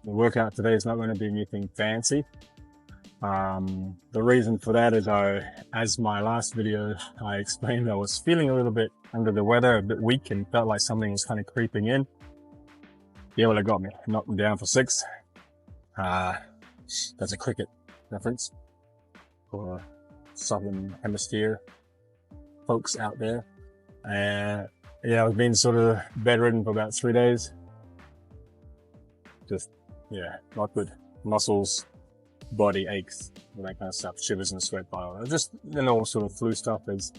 The workout today is not going to be anything fancy. The reason for that is as my last video, I explained I was feeling a little bit under the weather, a bit weak, and felt like something was kind of creeping in. Yeah, well, it got me. Knocked me down for 6. That's a cricket reference for Southern Hemisphere folks out there. And yeah, I've been sort of bedridden for about 3 days. Just, yeah, not good. Muscles, body aches, all that kind of stuff, shivers and sweat pile. Just the normal sort of flu stuff as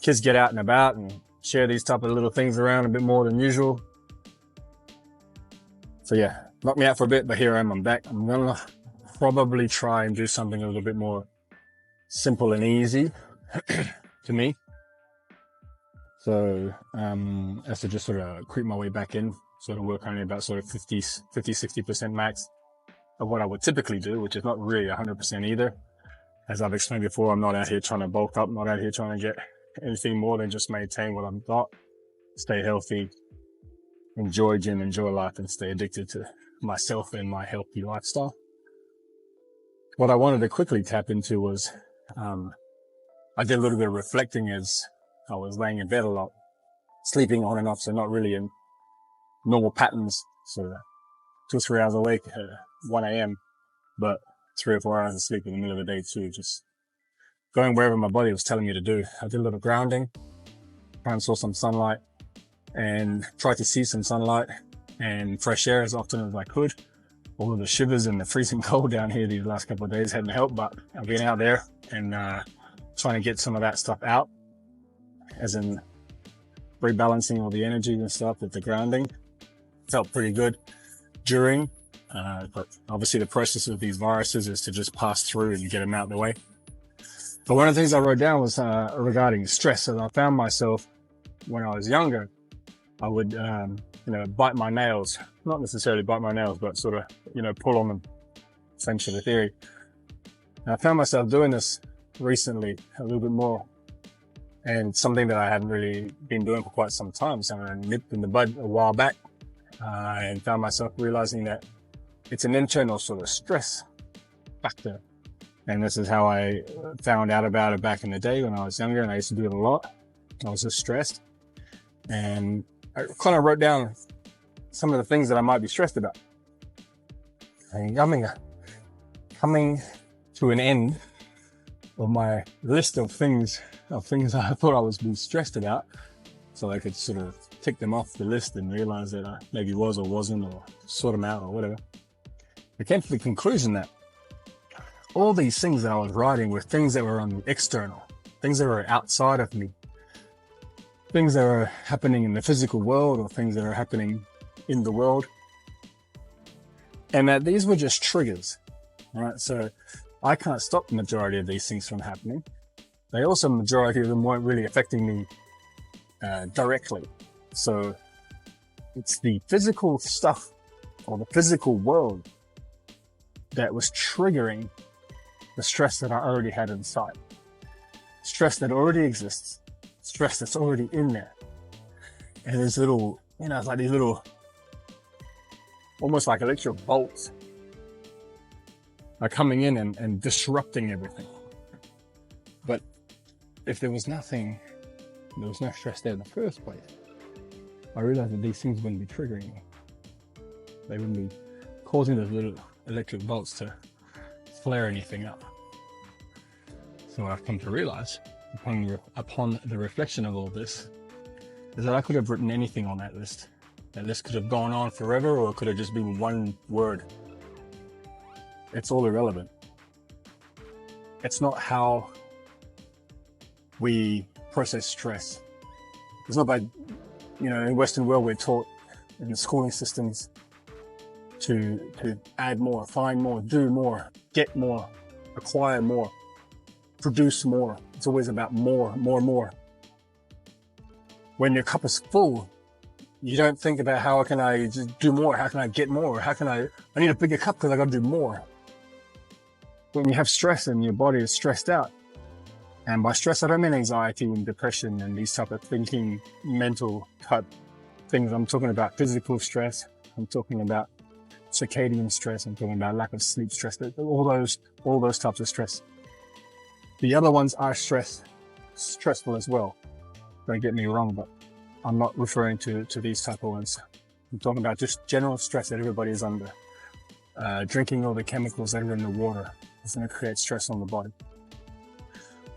kids get out and about and share these type of little things around a bit more than usual. So yeah, knocked me out for a bit, but here I am, I'm back. I'm gonna probably try and do something a little bit more simple and easy to me. So, as to just sort of creep my way back in, sort of work only about sort of 50-60% max of what I would typically do, which is not really 100% either. As I've explained before, I'm not out here trying to bulk up, not out here trying to get anything more than just maintain what I've got, stay healthy, enjoy gym, enjoy life, and stay addicted to myself and my healthy lifestyle. What I wanted to quickly tap into was, I did a little bit of reflecting as I was laying in bed a lot, sleeping on and off, so not really in normal patterns. So 2 or 3 hours awake at 1 a.m., but 3 or 4 hours of sleep in the middle of the day too, just going wherever my body was telling me to do. I did a little grounding, try and saw some sunlight, and tried to see some sunlight and fresh air as often as I could. All of the shivers and the freezing cold down here these last couple of days hadn't helped, but I've been out there and trying to get some of that stuff out, as in rebalancing all the energy and stuff with the grounding. Felt pretty good during, but obviously the process of these viruses is to just pass through and get them out of the way. But one of the things I wrote down was regarding stress. And I found myself when I was younger, I would, bite my nails, not necessarily bite my nails, but sort of, pull on them, essentially the theory. And I found myself doing this recently a little bit more, and something that I hadn't really been doing for quite some time. So I nipped in the bud a while back, and found myself realizing that it's an internal sort of stress factor. And this is how I found out about it back in the day when I was younger, and I used to do it a lot. I was just stressed, and I kind of wrote down some of the things that I might be stressed about. And coming to an end of my list of things I thought I was being stressed about, so I could sort of tick them off the list and realize that I maybe was or wasn't, or sort them out or whatever. I came to the conclusion that all these things that I was writing were things that were on the external, things that were outside of me, things that are happening in the physical world or things that are happening in the world. And that these were just triggers, right? So I can't stop the majority of these things from happening. They also, majority of them weren't really affecting me directly. So it's the physical stuff or the physical world that was triggering the stress that I already had inside. Stress that already exists. Stress that's already in there. And there's little, it's like these little, almost like electric bolts are coming in and disrupting everything. But if there was no stress there in the first place, I realized that these things wouldn't be triggering me. They wouldn't be causing those little electric bolts to flare anything up. So what I've come to realize upon the reflection of all this is that I could have written anything on that list. That list could have gone on forever, or it could have just been one word. It's all irrelevant. It's not how we process stress. It's not by, in the Western world, we're taught in the schooling systems to add more, find more, do more, get more, acquire more, produce more. It's always about more. When your cup is full, you don't think about how can I just do more? How can I get more? How can I need a bigger cup because I got to do more. When you have stress and your body is stressed out, and by stress, I don't mean anxiety and depression and these type of thinking, mental type things. I'm talking about physical stress. I'm talking about circadian stress. I'm talking about lack of sleep stress. All those types of stress. The other ones are stressful as well. Don't get me wrong, but I'm not referring to these type of ones. I'm talking about just general stress that everybody is under. Drinking all the chemicals that are in the water is going to create stress on the body.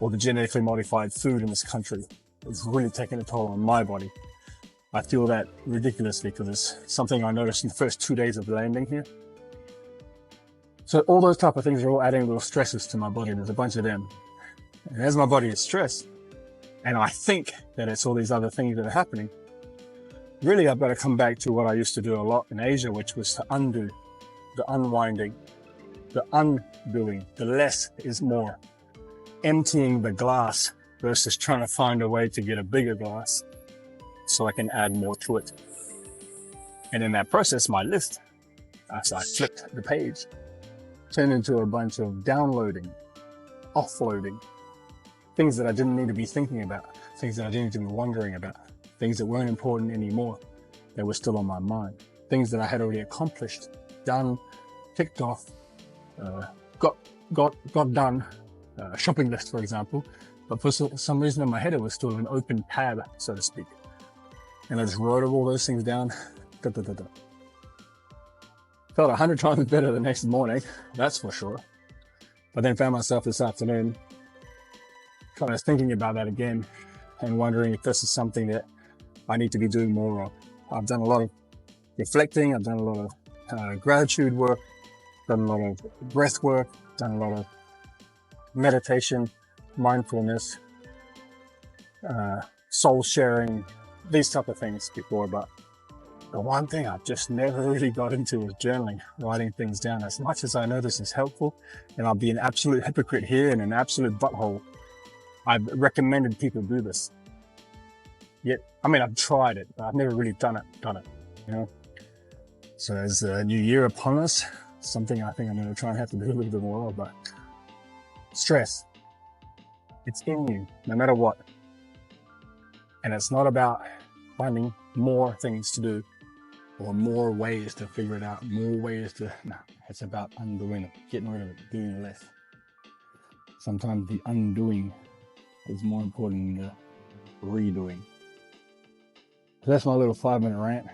Or the genetically modified food in this country is really taking a toll on my body. I feel that ridiculously because it's something I noticed in the first 2 days of landing here. So all those type of things are all adding little stresses to my body. There's a bunch of them. And as my body is stressed, and I think that it's all these other things that are happening, really I've got to come back to what I used to do a lot in Asia, which was to undo, the unwinding, the undoing. The less is more. Emptying the glass versus trying to find a way to get a bigger glass so I can add more to it. And in that process, my list, as I flipped the page, turned into a bunch of downloading, offloading, things that I didn't need to be thinking about, things that I didn't need to be wondering about, things that weren't important anymore, that were still on my mind, things that I had already accomplished, done, ticked off, got done. Shopping list, for example, but for some reason in my head it was still an open tab, so to speak, and I just wrote all those things down. Felt 100 times better the next morning, that's for sure. But then found myself this afternoon kind of thinking about that again and wondering if this is something that I need to be doing more of. I've done a lot of reflecting, I've done a lot of gratitude work, done a lot of breath work, done a lot of meditation, mindfulness, soul sharing, these type of things before, but the one thing I've just never really got into is journaling, writing things down. As much as I know this is helpful, and I'll be an absolute hypocrite here and an absolute butthole, I've recommended people do this. Yet, I mean, I've tried it, but I've never really done it, you know? So as the new year upon us, something I think I'm going to try and have to do a little bit more of, but stress, it's in you, no matter what. And it's not about finding more things to do or more ways to figure it out, no, it's about undoing it, getting rid of it, doing less. Sometimes the undoing is more important than the redoing. So that's my little 5-minute rant,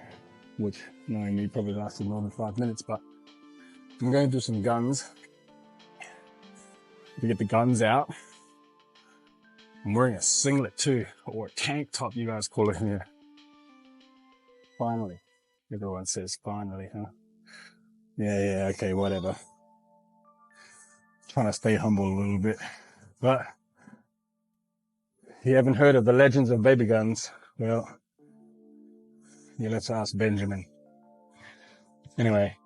which knowing me probably lasted more than 5 minutes, but I'm going to do some guns. To get the guns out. I'm wearing a singlet too, or a tank top you guys call it here. Finally. Everyone says finally, huh? Yeah, okay, whatever. Trying to stay humble a little bit. But if you haven't heard of the legends of baby guns, well, yeah, let's ask Benjamin. Anyway,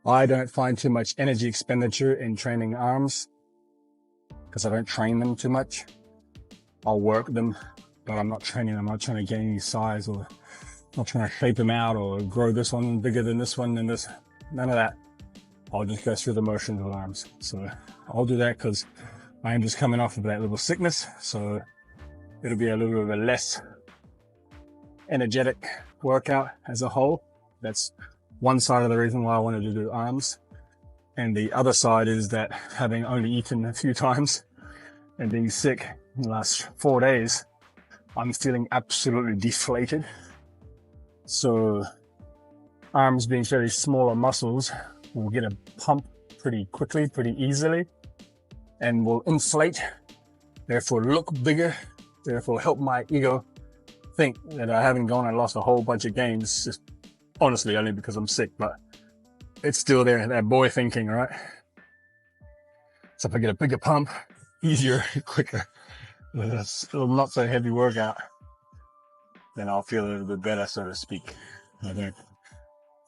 I don't find too much energy expenditure in training arms because I don't train them too much. I'll work them, but I'm not training them. I'm not trying to gain any size or not trying to shape them out or grow this one bigger than this one and this. None of that. I'll just go through the motions with arms. So I'll do that because I am just coming off of that little sickness. So it'll be a little bit of a less energetic workout as a whole. That's one side of the reason why I wanted to do arms. And the other side is that having only eaten a few times and being sick in the last 4 days, I'm feeling absolutely deflated. So arms being fairly smaller muscles will get a pump pretty quickly, pretty easily, and will inflate, therefore look bigger, therefore help my ego think that I haven't gone and lost a whole bunch of games, just honestly only because I'm sick, but it's still there, that boy thinking, right? So if I get a bigger pump, easier, quicker, with a still not so heavy workout, then I'll feel a little bit better, so to speak. I don't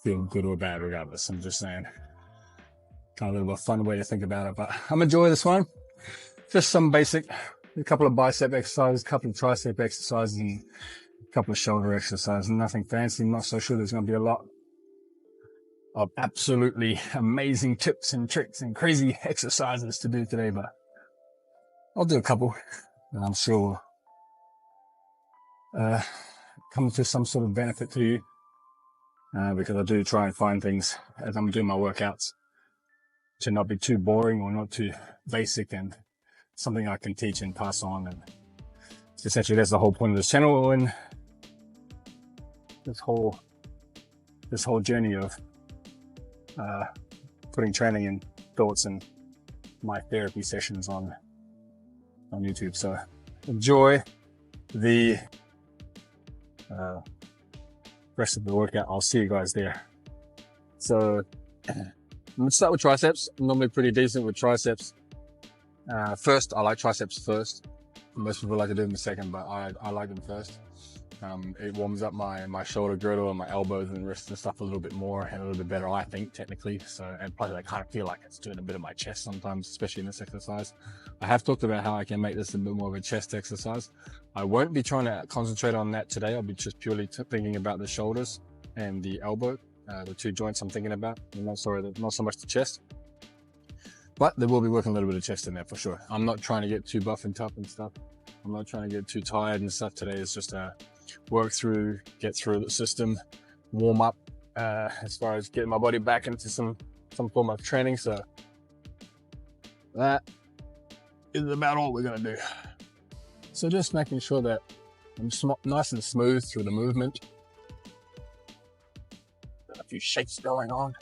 feel good or bad regardless. I'm just saying, kind of a little fun way to think about it, but I'm enjoying this one. Just some basic, a couple of bicep exercises, a couple of tricep exercises, and a couple of shoulder exercises. Nothing fancy. I'm not so sure there's going to be a lot of absolutely amazing tips and tricks and crazy exercises to do today, but I'll do a couple, and I'm sure come to some sort of benefit to you. because I do try and find things as I'm doing my workouts to not be too boring or not too basic, and something I can teach and pass on. And essentially that's the whole point of this channel and this whole journey of putting training and thoughts and my therapy sessions on YouTube. So enjoy the rest of the workout. I'll see you guys there. So I'm gonna start with triceps. I'm normally pretty decent with triceps. First, I like triceps first. Most people like to do them second, but I like them first. It warms up my shoulder girdle and my elbows and wrists and stuff a little bit more and a little bit better, I think, technically. So, and plus I kind of feel like it's doing a bit of my chest sometimes, especially in this exercise. I have talked about how I can make this a bit more of a chest exercise. I won't be trying to concentrate on that today. I'll be just purely thinking about the shoulders and the elbow, the two joints I'm thinking about. Not so much the chest. But there will be working a little bit of chest in there for sure. I'm not trying to get too buff and tough and stuff. I'm not trying to get too tired and stuff today. It's just work through, get through the system, warm up as far as getting my body back into some form of training. So that is about all we're gonna do. So just making sure that I'm nice and smooth through the movement. Got a few shakes going on.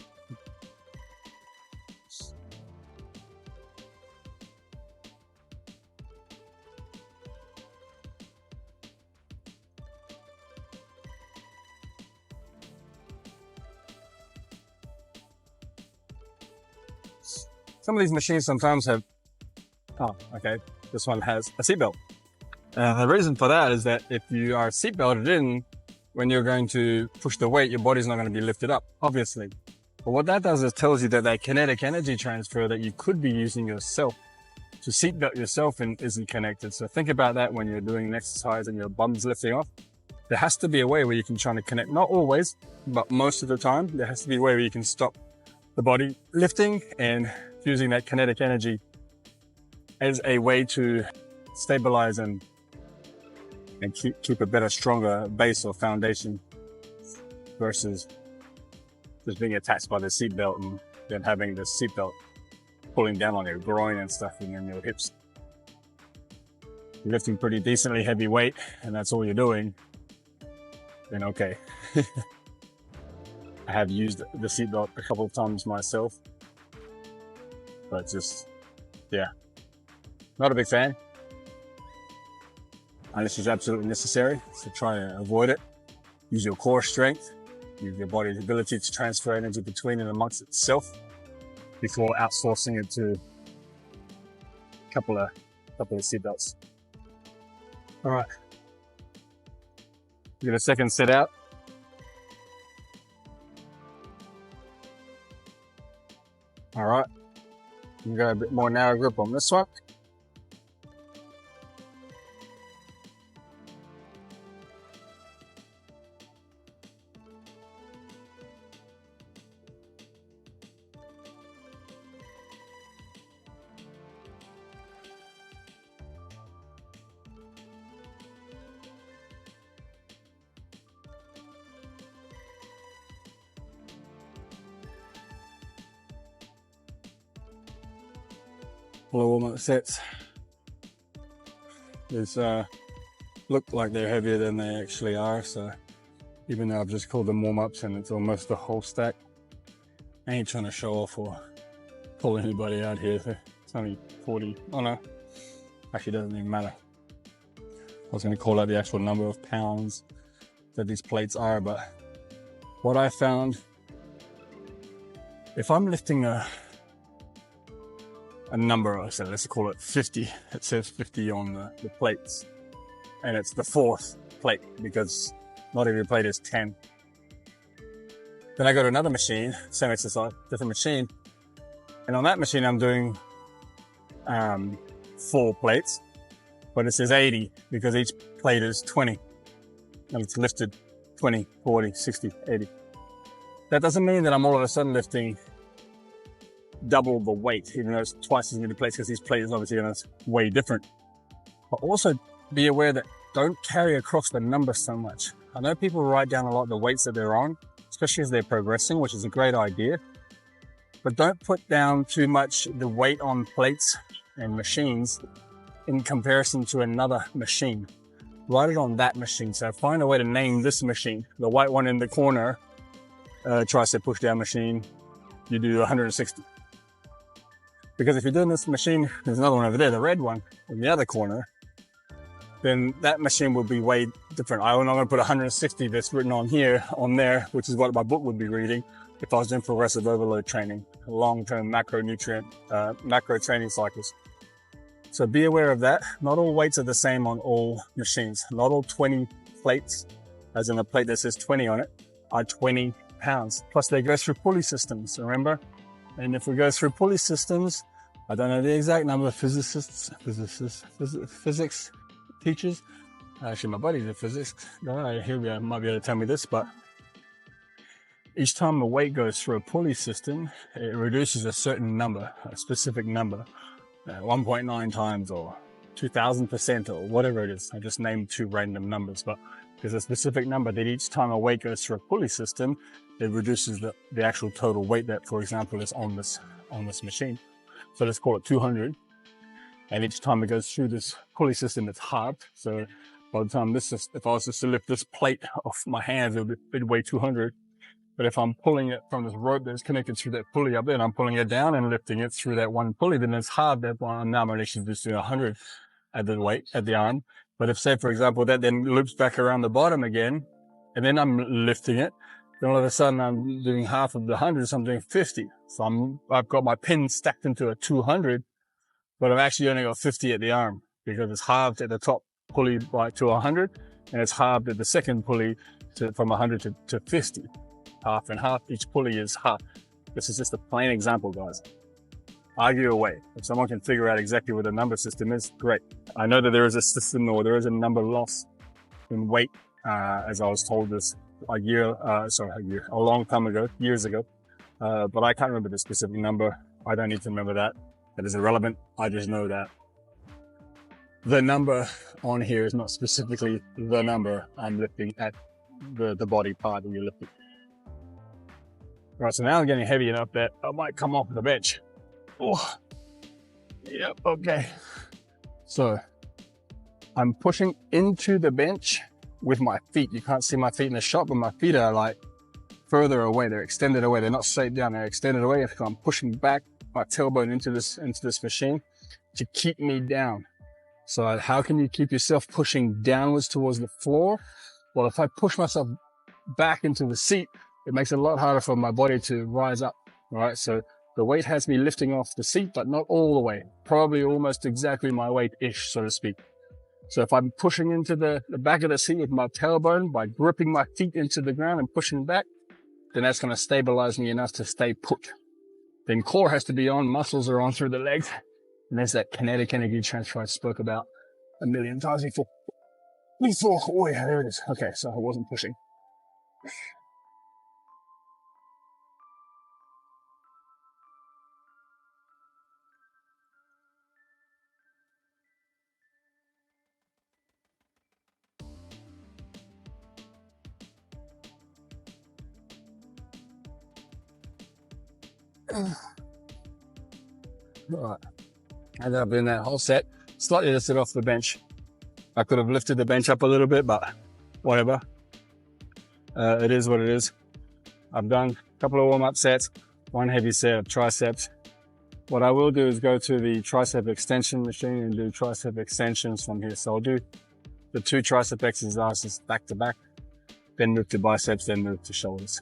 Some of these machines sometimes have, this one has a seatbelt. The reason for that is that if you are seatbelted in, when you're going to push the weight, your body's not going to be lifted up, obviously. But what that does is tells you that kinetic energy transfer that you could be using yourself to seatbelt yourself and isn't connected. So think about that when you're doing an exercise and your bum's lifting off. There has to be a way where you can try to connect, not always, but most of the time, there has to be a way where you can stop the body lifting and using that kinetic energy as a way to stabilize and keep a better, stronger base or foundation versus just being attached by the seatbelt and then having the seatbelt pulling down on your groin and stuff and then your hips. You're lifting pretty decently heavy weight and that's all you're doing, then okay. I have used the seatbelt a couple of times myself, but just, yeah, not a big fan. Unless it's absolutely necessary, so try to avoid it. Use your core strength, use your body's ability to transfer energy between and amongst itself before outsourcing it to a couple of seatbelts. All right, get a second set out. All right, you got a bit more narrow grip on this one. Couple of warm-up sets. These look like they're heavier than they actually are, so even though I've just called them warm-ups and it's almost the whole stack, I ain't trying to show off or pull anybody out here. It's only 40, oh no, actually doesn't even matter. I was going to call out the actual number of pounds that these plates are, but what I found, if I'm lifting a number, so let's call it 50, it says 50 on the plates, and it's the fourth plate because not every plate is 10. Then I go to another machine, same exercise, different machine, and on that machine I'm doing 4 plates, but it says 80 because each plate is 20 and it's lifted 20, 40, 60, 80. That doesn't mean that I'm all of a sudden lifting double the weight, even though it's twice as many plates, because these plates obviously are way different. But also be aware that don't carry across the number so much. I know people write down a lot of the weights that they're on. It's especially as they're progressing, which is a great idea. But don't put down too much the weight on plates and machines in comparison to another machine. Write it on that machine. So find a way to name this machine. The white one in the corner, tricep push down machine, you do 160. Because if you're doing this machine, there's another one over there, the red one in the other corner, then that machine will be way different. I'm not going to put 160 that's written on here, on there, which is what my book would be reading if I was doing progressive overload training, long-term macro training cycles. So be aware of that. Not all weights are the same on all machines. Not all 20 plates, as in a plate that says 20 on it, are 20 pounds. Plus they go through pulley systems, remember? And if we go through pulley systems, I don't know the exact number of physics teachers. Actually, my buddy's a physics guy. He might be able to tell me this, but each time a weight goes through a pulley system, it reduces a certain number, a specific number, 1.9 times or 2000% or whatever it is. I just named two random numbers, but there's a specific number that each time a weight goes through a pulley system, it reduces the actual total weight that, for example, is on this machine. So let's call it 200. And each time it goes through this pulley system, it's halved. So by the time if I was just to lift this plate off my hands, it would weigh 200. But if I'm pulling it from this rope that's connected through that pulley up there, and I'm pulling it down and lifting it through that one pulley, then it's halved. That one now I'm actually just doing 100 at the weight, at the arm. But if, say, for example, that then loops back around the bottom again, and then I'm lifting it, then all of a sudden I'm doing half of the 100, so I'm doing 50. So I've got my pin stacked into a 200, but I've actually only got 50 at the arm because it's halved at the top pulley to 100, and it's halved at the second pulley from 100 to 50. Half and half, each pulley is half. This is just a plain example, guys. Argue away. If someone can figure out exactly what the number system is, great. I know that there is a system or there is a number loss in weight, as I was told this a long time ago, years ago. But I can't remember the specific number. I don't need to remember that. That is irrelevant. I just know that the number on here is not specifically the number I'm lifting at the body part that you're lifting. Right, so now I'm getting heavy enough that I might come off the bench. Oh, yep, okay. So I'm pushing into the bench with my feet. You can't see my feet in the shot, but my feet are like further away. They're extended away. They're not straight down. They're extended away. So I'm pushing back my tailbone into this machine to keep me down. So how can you keep yourself pushing downwards towards the floor? Well, if I push myself back into the seat, it makes it a lot harder for my body to rise up, right? So the weight has me lifting off the seat, but not all the way. Probably almost exactly my weight-ish, so to speak. So if I'm pushing into the back of the seat with my tailbone by gripping my feet into the ground and pushing back, then that's going to stabilize me enough to stay put. Then core has to be on, muscles are on through the legs. And there's that kinetic energy transfer I spoke about a million times before. Oh yeah, there it is. Okay, so I wasn't pushing. Right. I ended up doing that whole set, slightly lifted off the bench. I could have lifted the bench up a little bit, but whatever. It is what it is. I've done a couple of warm-up sets, one heavy set of triceps. What I will do is go to the tricep extension machine and do tricep extensions from here. So I'll do the 2 tricep exercises back to back, then move to biceps, then move to shoulders.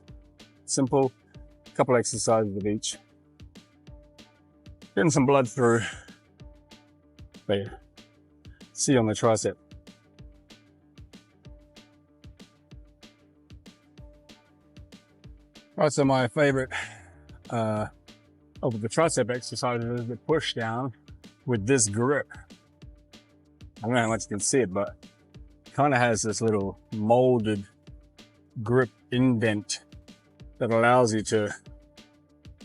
Simple, couple exercises of each. Getting some blood through. But yeah, see you on the tricep. Right, so my favorite of the tricep exercise is the push down with this grip. I don't know how much you can see it, but it kind of has this little molded grip indent that allows you to,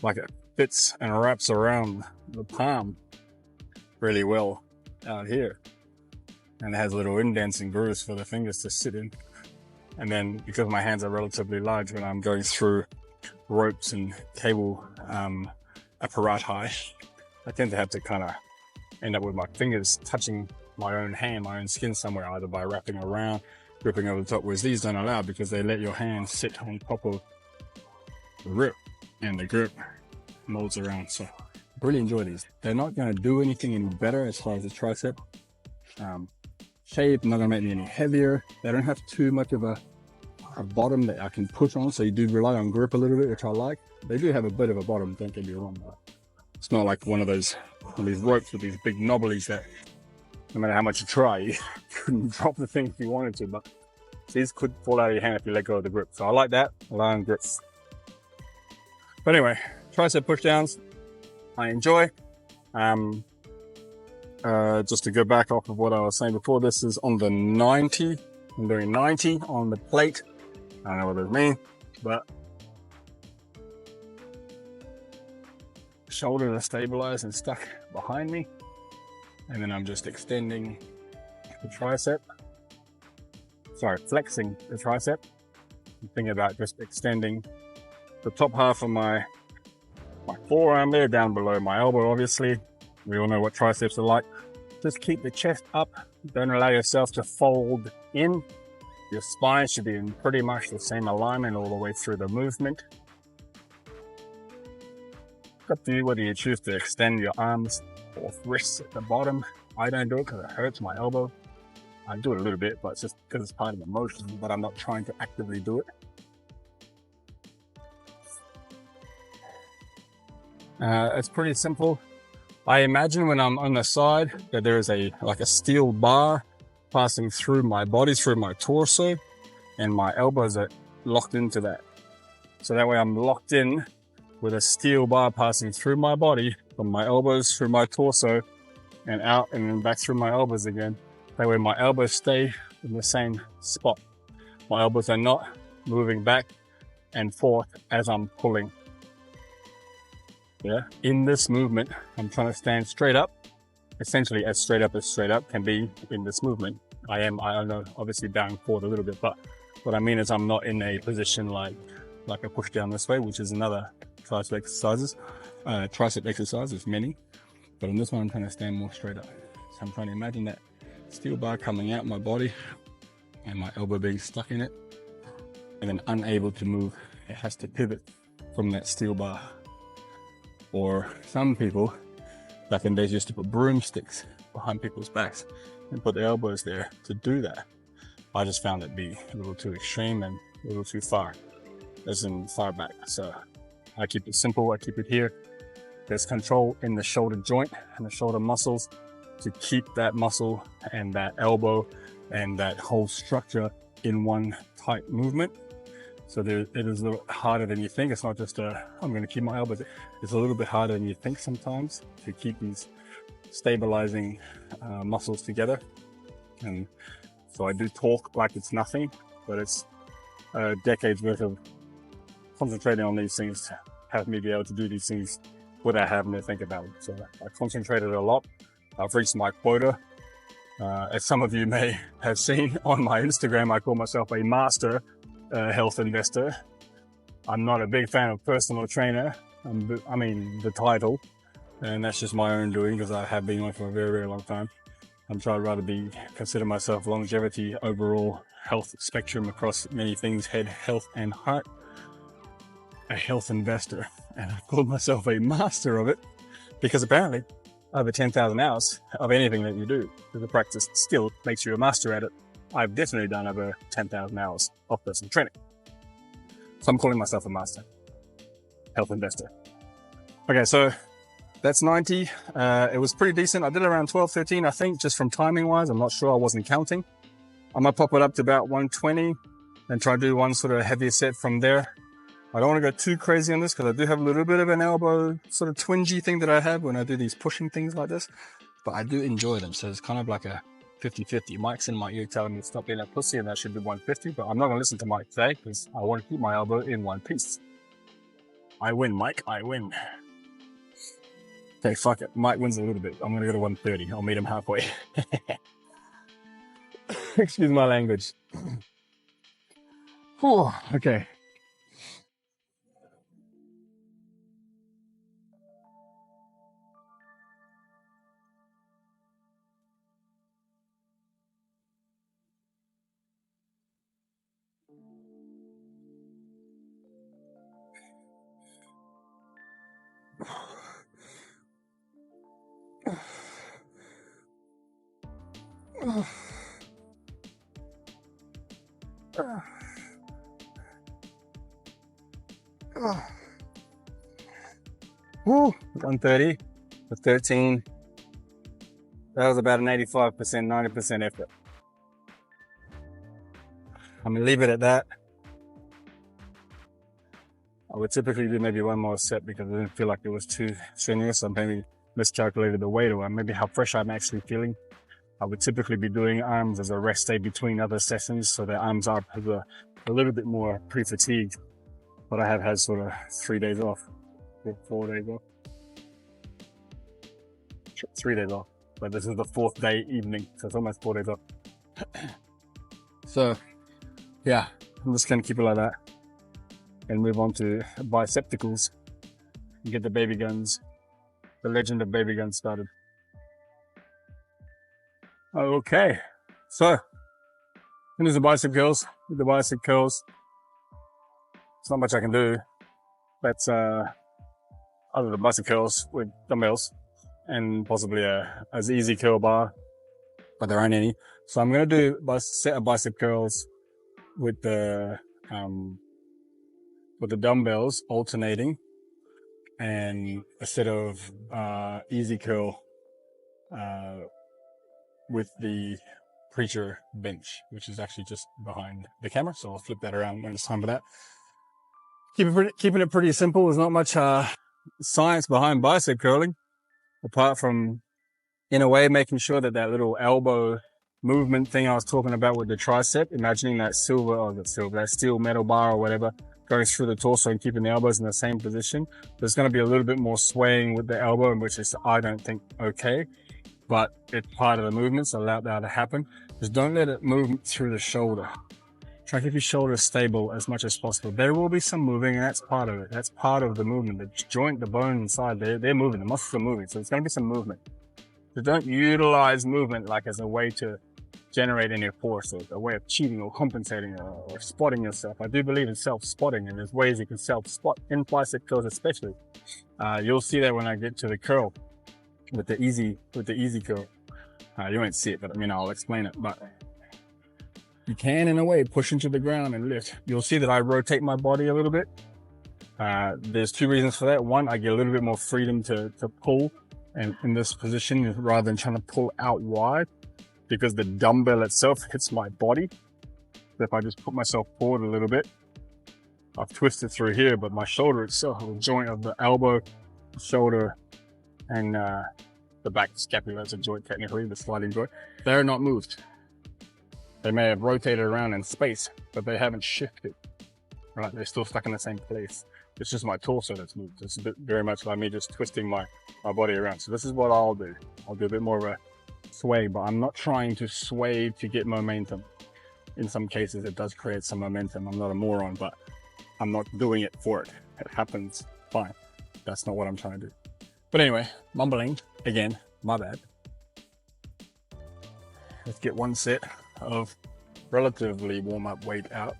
like, it fits and wraps around the palm really well out here. And it has little indents and grooves for the fingers to sit in. And then because my hands are relatively large, when I'm going through ropes and cable apparati, I tend to have to kind of end up with my fingers touching my own hand, my own skin somewhere, either by wrapping around, gripping over the top, whereas these don't allow because they let your hand sit on top of the grip, and the grip molds around. So really enjoy these. They're not going to do anything any better as far as the tricep shape, not going to make me any heavier. They don't have too much of a bottom that I can push on, so you do rely on grip a little bit, which I like. They do have a bit of a bottom, don't get me wrong, but it's not like one of these ropes with these big knobblies that no matter how much you try, you couldn't drop the thing if you wanted to, but these could fall out of your hand if you let go of the grip. So I like that, rely on grip. But anyway, tricep push downs, I enjoy. Just to go back off of what I was saying before, this is on the 90. I'm doing 90 on the plate. I don't know what that means, but shoulders are stabilized and stuck behind me. And then I'm just extending the tricep. Sorry, flexing the tricep. I'm thinking about just extending the top half of my forearm there, down below my elbow, obviously. We all know what triceps are like. Just keep the chest up. Don't allow yourself to fold in. Your spine should be in pretty much the same alignment all the way through the movement. Up to you whether you choose to extend your arms or wrists at the bottom. I don't do it because it hurts my elbow. I do it a little bit, but it's just because it's part of the motion, but I'm not trying to actively do it. It's pretty simple. I imagine when I'm on the side that there is like a steel bar passing through my body, through my torso, and my elbows are locked into that. So that way I'm locked in with a steel bar passing through my body, from my elbows through my torso and out and then back through my elbows again. That way my elbows stay in the same spot. My elbows are not moving back and forth as I'm pulling. Yeah, in this movement, I'm trying to stand straight up, essentially as straight up can be in this movement. I know, obviously bowing forward a little bit, but what I mean is I'm not in a position like a push down this way, which is another tricep exercise. There's many, but in this one I'm trying to stand more straight up. So I'm trying to imagine that steel bar coming out my body and my elbow being stuck in it, and then unable to move. It has to pivot from that steel bar. Or some people back in days used to put broomsticks behind people's backs and put their elbows there to do that. I just found it be a little too extreme and a little too far, as in far back. So I keep it simple, I keep it here. There's control in the shoulder joint and the shoulder muscles to keep that muscle and that elbow and that whole structure in one tight movement. So it is a little harder than you think. It's not just I'm going to keep my elbows. It's a little bit harder than you think sometimes to keep these stabilizing muscles together. And so I do talk like it's nothing, but it's decades worth of concentrating on these things to have me be able to do these things without having to think about it. So I concentrated a lot. I've reached my quota. As some of you may have seen on my Instagram, I call myself a master health investor. I'm not a big fan of personal trainer. I mean the title, and that's just my own doing because I have been one for a very, very long time. I'm trying to rather consider myself longevity, overall health spectrum across many things, head, health, and heart. A health investor, and I've called myself a master of it because apparently over 10,000 hours of anything that you do as a practice still makes you a master at it. I've definitely done over 10,000 hours of personal training. So I'm calling myself a master health investor. Okay, so that's 90. It was pretty decent. I did around 12, 13, I think, just from timing wise. I'm not sure, I wasn't counting. I might pop it up to about 120 and try to do one sort of heavier set from there. I don't want to go too crazy on this because I do have a little bit of an elbow sort of twingy thing that I have when I do these pushing things like this, but I do enjoy them. So it's kind of like a 50-50. Mike's in my ear telling me to stop being a pussy and that should be 150, but I'm not going to listen to Mike today because I want to keep my elbow in one piece. I win, Mike. I win. Okay, fuck it. Mike wins a little bit. I'm going to go to 130. I'll meet him halfway. Excuse my language. Whew, okay. Woo, 130 for 13. That was about an 85%, 90% effort. I'm gonna leave it at that. I would typically do maybe one more set because I didn't feel like it was too strenuous. I maybe miscalculated the weight or maybe how fresh I'm actually feeling. I would typically be doing arms as a rest day between other sessions, so the arms are a little bit more pre-fatigued. But I have had sort of 3 days off, 4 days off, 3 days off. But this is the 4th day evening, so it's almost 4 days off. So yeah, I'm just gonna keep it like that and move on to bicepticals and get the baby guns, the legend of baby guns started. Okay, so finish the bicep curls. With the bicep curls, it's not much I can do. That's other than bicep curls with dumbbells and possibly a easy curl bar, but there aren't any. So I'm gonna do a set of bicep curls with the dumbbells alternating, and a set of easy curl with the preacher bench, which is actually just behind the camera. So I'll flip that around when it's time for that. Keeping it pretty simple. There's not much science behind bicep curling, apart from, in a way, making sure that little elbow movement thing I was talking about with the tricep, imagining that that steel metal bar or whatever going through the torso and keeping the elbows in the same position. There's going to be a little bit more swaying with the elbow, which is, I don't think, okay, but it's part of the movement, so allow that to happen. Just don't let it move through the shoulder. Try to keep your shoulders stable as much as possible. There will be some moving, and that's part of it. That's part of the movement. The joint, the bone inside, they're moving. The muscles are moving, so there's going to be some movement. So don't utilize movement like as a way to generate any force, or a way of cheating or compensating or spotting yourself. I do believe in self-spotting, and there's ways you can self-spot in bicep curls especially. You'll see that when I get to the curl with the easy curl. You won't see it, but I mean, I'll explain it. But you can, in a way, push into the ground and lift. You'll see that I rotate my body a little bit. There's 2 reasons for that. One, I get a little bit more freedom to pull, and in this position, rather than trying to pull out wide, because the dumbbell itself hits my body. So if I just put myself forward a little bit, I've twisted through here, but my shoulder itself, the joint of the elbow, shoulder, and the back scapula is a joint, technically, the sliding joint, they're not moved. They may have rotated around in space, but they haven't shifted, right? They're still stuck in the same place. It's just my torso that's moved. It's very much like me just twisting my body around. So this is what I'll do. I'll do a bit more of a sway, but I'm not trying to sway to get momentum. In some cases, it does create some momentum. I'm not a moron, but I'm not doing it for it. It happens, fine. That's not what I'm trying to do. But anyway, mumbling again, my bad. Let's get one set of relatively warm-up weight out.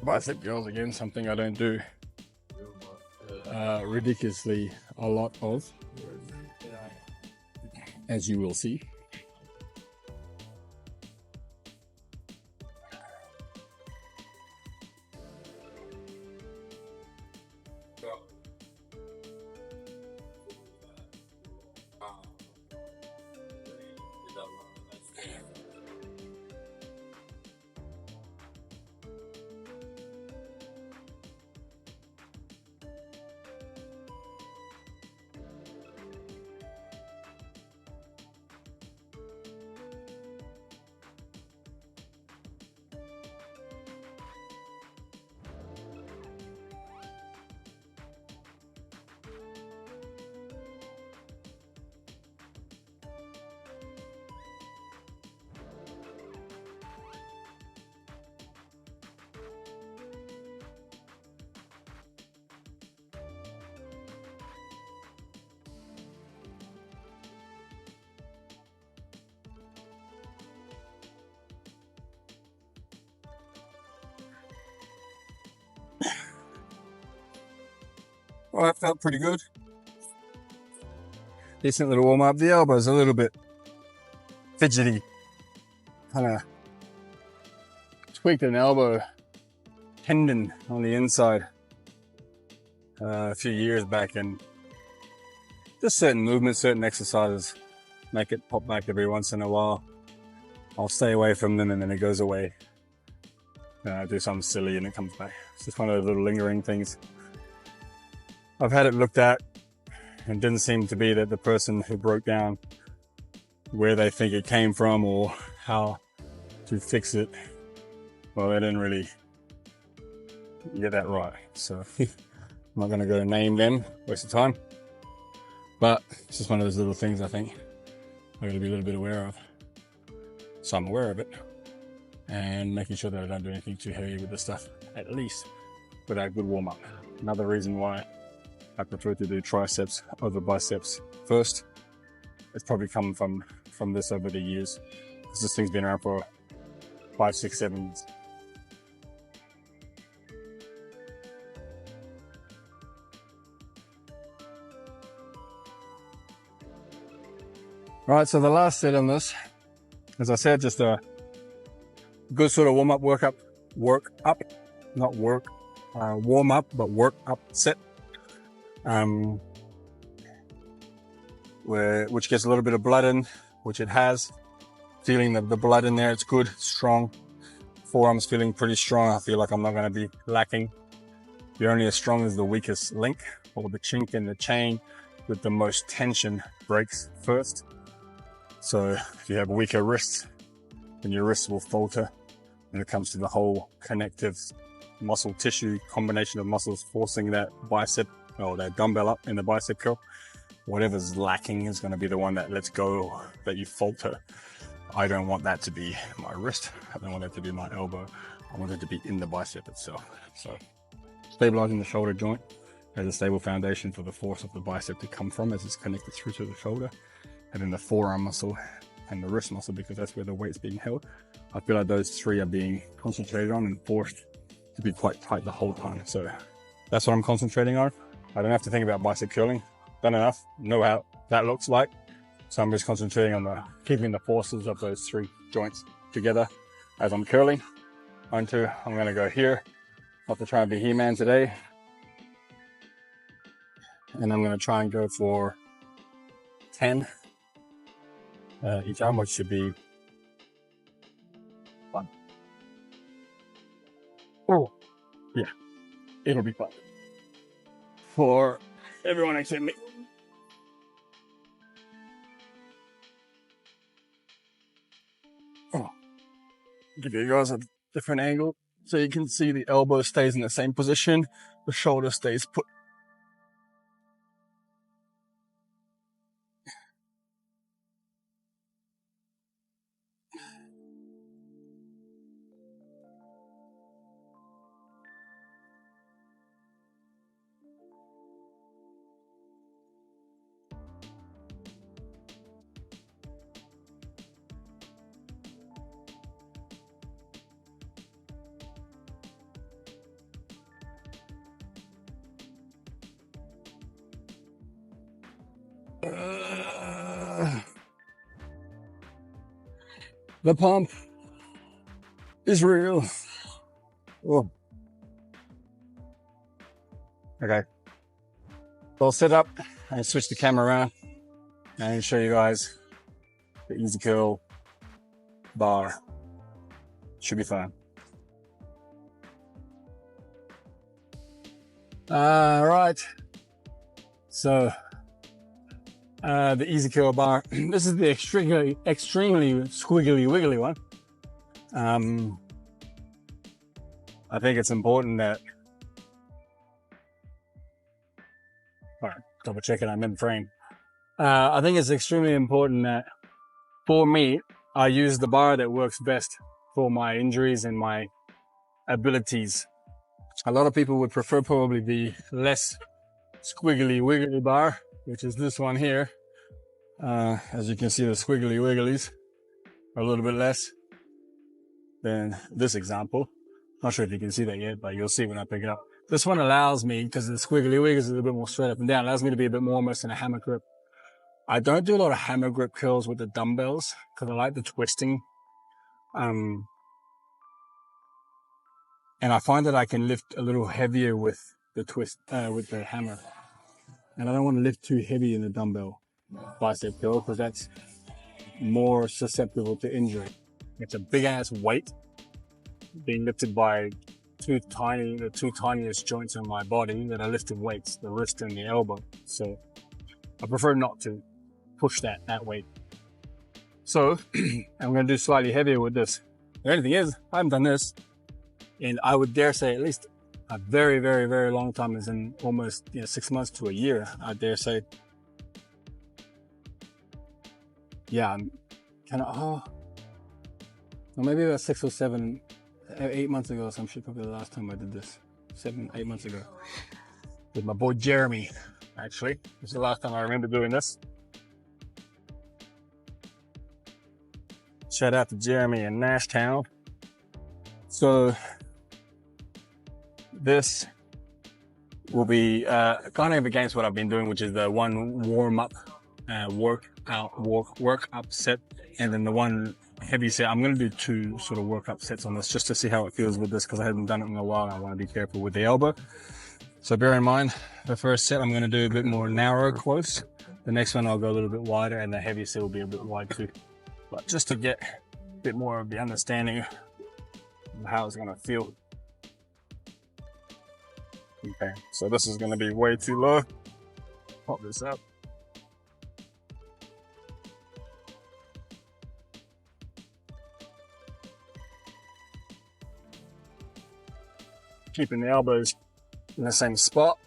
Bicep curls again, something I don't do ridiculously a lot of, as you will see. Well, that felt pretty good. Decent little warm up. The elbow's a little bit fidgety. Kind of tweaked an elbow tendon on the inside a few years back, and just certain movements, certain exercises make it pop back every once in a while. I'll stay away from them and then it goes away. Do something silly and it comes back. It's just one of those little lingering things. I've had it looked at and it didn't seem to be that the person who broke down where they think it came from or how to fix it, well, they didn't really get that right. So I'm not going to go name them, waste of time. But it's just one of those little things I think I'm going to be a little bit aware of. So I'm aware of it and making sure that I don't do anything too heavy with this stuff, at least without a good warm up. Another reason why I prefer to do triceps over biceps first. It's probably come from this over the years, because this thing's been around for 5, 6, 7 years. Right, so the last set on this, as I said, just a good sort of warm up work up, warm up, but work up set. Which gets a little bit of blood in, which it has. Feeling the blood in there, it's good, strong. Forearm's feeling pretty strong. I feel like I'm not going to be lacking. You're only as strong as the weakest link, or the chink in the chain with the most tension breaks first. So if you have weaker wrists, then your wrists will falter when it comes to the whole connective muscle tissue combination of muscles forcing that bicep or that dumbbell up in the bicep curl. Whatever's lacking is going to be the one that lets go, that you falter. I don't want that to be my wrist. I don't want that to be my elbow. I want it to be in the bicep itself. So stabilizing the shoulder joint as a stable foundation for the force of the bicep to come from as it's connected through to the shoulder. And then the forearm muscle and the wrist muscle, because that's where the weight's being held. I feel like those three are being concentrated on and forced to be quite tight the whole time. So that's what I'm concentrating on. I don't have to think about bicep curling. Done enough, know how that looks like. So I'm just concentrating on keeping the forces of those three joints together as I'm curling. I'm gonna go here, not to try and be He-Man today. And I'm gonna try and go for 10 each arm, which should be fun. Oh, yeah, it'll be fun for everyone except me. Oh, give you guys a different angle so you can see the elbow stays in the same position, the shoulder stays put. The pump is real. Oh. Okay. So I'll sit up and switch the camera around and show you guys the easy curl bar. Should be fun. All right. So the easy curl bar. This is the extremely squiggly wiggly one. I think it's important that, all right, double checking I'm in frame. I think it's extremely important that for me, I use the bar that works best for my injuries and my abilities. A lot of people would prefer probably the less squiggly wiggly bar, which is this one here. As you can see, the squiggly wigglies are a little bit less than this example. Not sure if you can see that yet, but you'll see when I pick it up. This one allows me, because the squiggly wiggles is a little bit more straight up and down, allows me to be a bit more almost in a hammer grip. I don't do a lot of hammer grip curls with the dumbbells because I like the twisting. And I find that I can lift a little heavier with the twist, with the hammer. And I don't want to lift too heavy in the dumbbell bicep curl because that's more susceptible to injury. It's a big ass weight being lifted by the two tiniest joints in my body that are lifting weights, the wrist and the elbow. So I prefer not to push that weight. So I'm going to do slightly heavier with this. The only thing is, I haven't done this, and I would dare say at least a very, very, very long time, is in almost 6 months to a year, I dare say. Yeah, I'm kind of, well, maybe about 6 or 7, 8 months ago, some shit, probably the last time I did this. 7, 8 months ago. With my boy Jeremy, actually. This is the last time I remember doing this. Shout out to Jeremy in Nashtown. So this will be kind of against what I've been doing, which is the one warm-up work-up set, and then the one heavy set. I'm going to do 2 sort of work-up sets on this just to see how it feels with this, because I haven't done it in a while and I want to be careful with the elbow. So bear in mind, the first set I'm going to do a bit more narrow close. The next one I'll go a little bit wider, and the heavy set will be a bit wide too. But just to get a bit more of the understanding of how it's going to feel. Okay, so this is going to be way too low. Pop this up. Keeping the elbows in the same spot.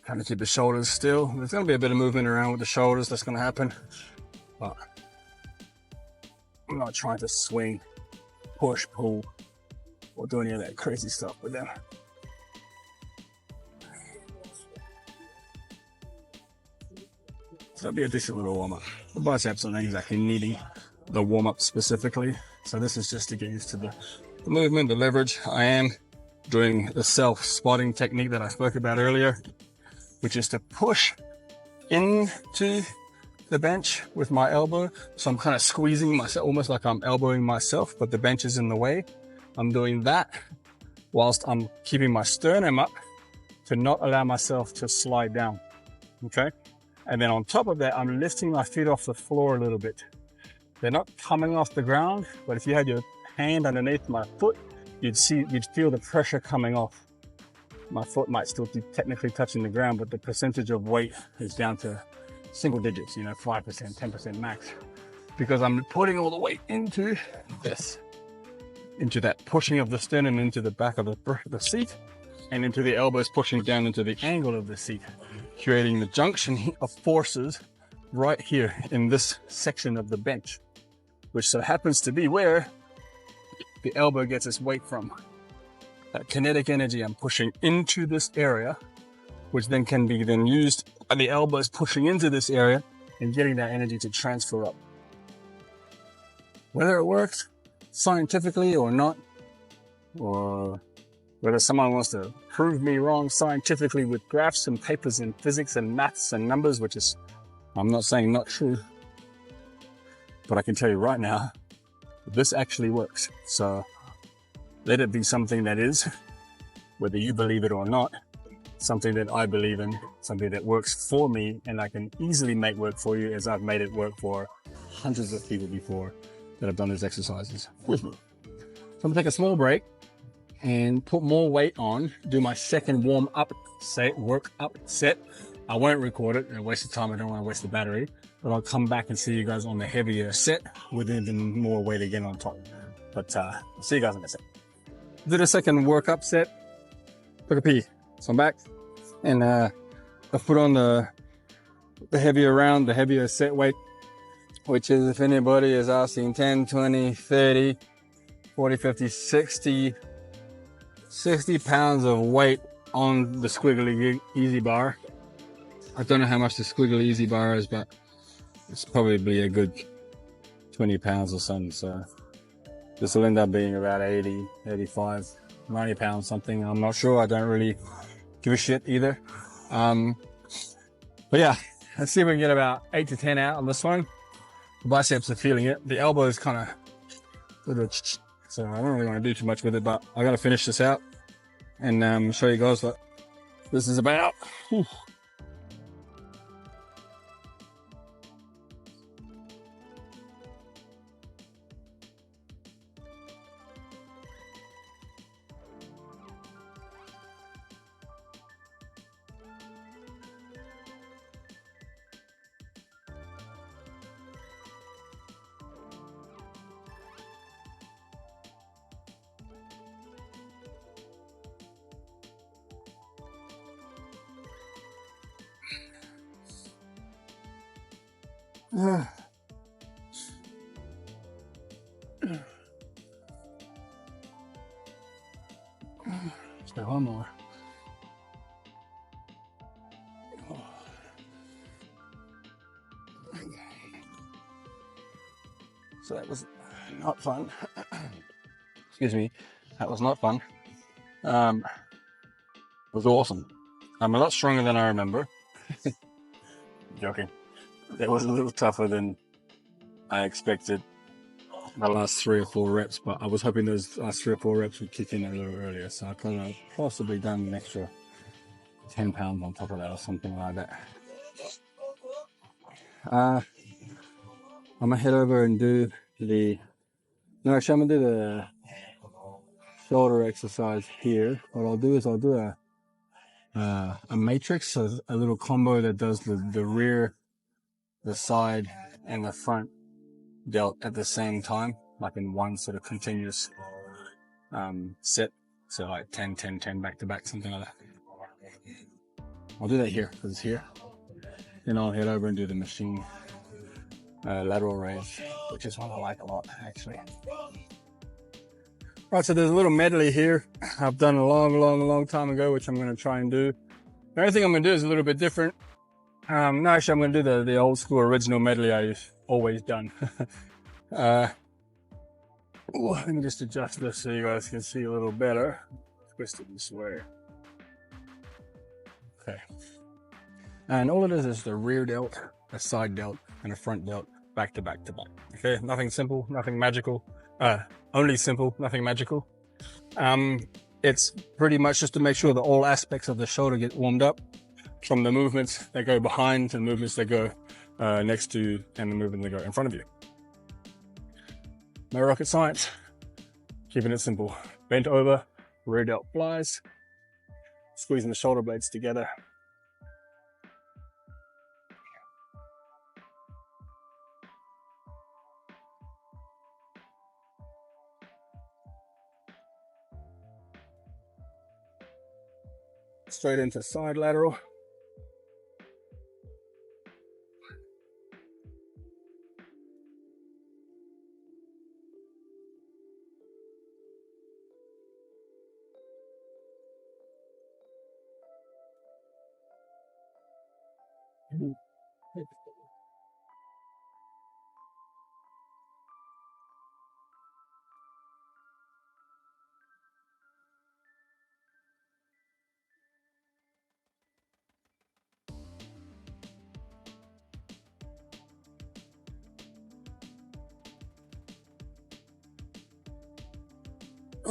Kind of keep the shoulders still. There's going to be a bit of movement around with the shoulders that's going to happen. But I'm not trying to swing, push, pull, or do any of that crazy stuff with them. So that'll be a decent little warm-up. The biceps aren't exactly needing the warm-up specifically. So this is just to get used to the movement, the leverage. I am doing the self-spotting technique that I spoke about earlier, which is to push into the bench with my elbow. So I'm kind of squeezing myself, almost like I'm elbowing myself, but the bench is in the way. I'm doing that whilst I'm keeping my sternum up to not allow myself to slide down. Okay? And then on top of that, I'm lifting my feet off the floor a little bit. They're not coming off the ground, but if you had your hand underneath my foot, you'd feel the pressure coming off. My foot might still be technically touching the ground, but the percentage of weight is down to single digits, 5%, 10% max, because I'm putting all the weight into this, into that pushing of the sternum into the back of the seat, and into the elbows pushing down into the angle of the seat, creating the junction of forces right here in this section of the bench, which so happens to be where the elbow gets its weight from. That kinetic energy I'm pushing into this area, which then can be used by the elbows pushing into this area and getting that energy to transfer up. Whether it works scientifically or not, or whether someone wants to prove me wrong scientifically with graphs and papers and physics and maths and numbers, which is, I'm not saying not true, but I can tell you right now, this actually works. So let it be something that is, whether you believe it or not, something that I believe in, something that works for me and I can easily make work for you, as I've made it work for hundreds of people before that have done these exercises with me. So I'm gonna take a small break and put more weight on, do my second work up set. I won't record it, a waste of time, I don't want to waste the battery, but I'll come back and see you guys on the heavier set with even more weight again on top. But I'll see you guys in a sec. Did a second work up set, took a pee. So I'm back, and I put on the heavier round, the heavier set weight, which is, if anybody is asking, 10, 20, 30, 40, 50, 60 pounds of weight on the Squiggly Easy Bar. I don't know how much the Squiggly Easy Bar is, but it's probably a good 20 pounds or something. So this will end up being about 80, 85 90 pounds something. I'm not sure. I don't really give a shit either. But yeah, let's see if we can get about 8 to 10 out on this one. The biceps are feeling it. The elbow is kind of, so I don't really want to do too much with it, but I got to finish this out and show you guys what this is about. Whew. Let's do one more. So that was not fun. Excuse me, that was not fun. It was awesome. I'm a lot stronger than I remember. Joking. That was a little tougher than I expected the last 3 or 4 reps, but I was hoping those last 3 or 4 reps would kick in a little earlier, so I could have possibly done an extra 10 pounds on top of that or something like that. I'm gonna head over and do no, actually I'm gonna do the shoulder exercise here. What I'll do is I'll do a matrix, so a little combo that does the rear, the side, and the front delt at the same time, like in one sort of continuous set. So like 10, 10, 10 back to back, something like that. I'll do that here because it's here. Then I'll head over and do the machine lateral raise, which is one I like a lot, actually. Right, so there's a little medley here I've done a long time ago, which I'm going to try and do. The only thing I'm going to do is a little bit different. No, actually, I'm going to do the old school original medley I've always done. Let me just adjust this so you guys can see a little better. Twist it this way. Okay. And all it is the rear delt, a side delt, and a front delt, back to back to back. Okay, nothing simple, nothing magical. Only simple, nothing magical. It's pretty much just to make sure that all aspects of the shoulder get warmed up, from the movements that go behind to the movements that go next to, and the movements that go in front of you. No rocket science, keeping it simple. Bent over, rear delt flies, squeezing the shoulder blades together. Straight into side lateral.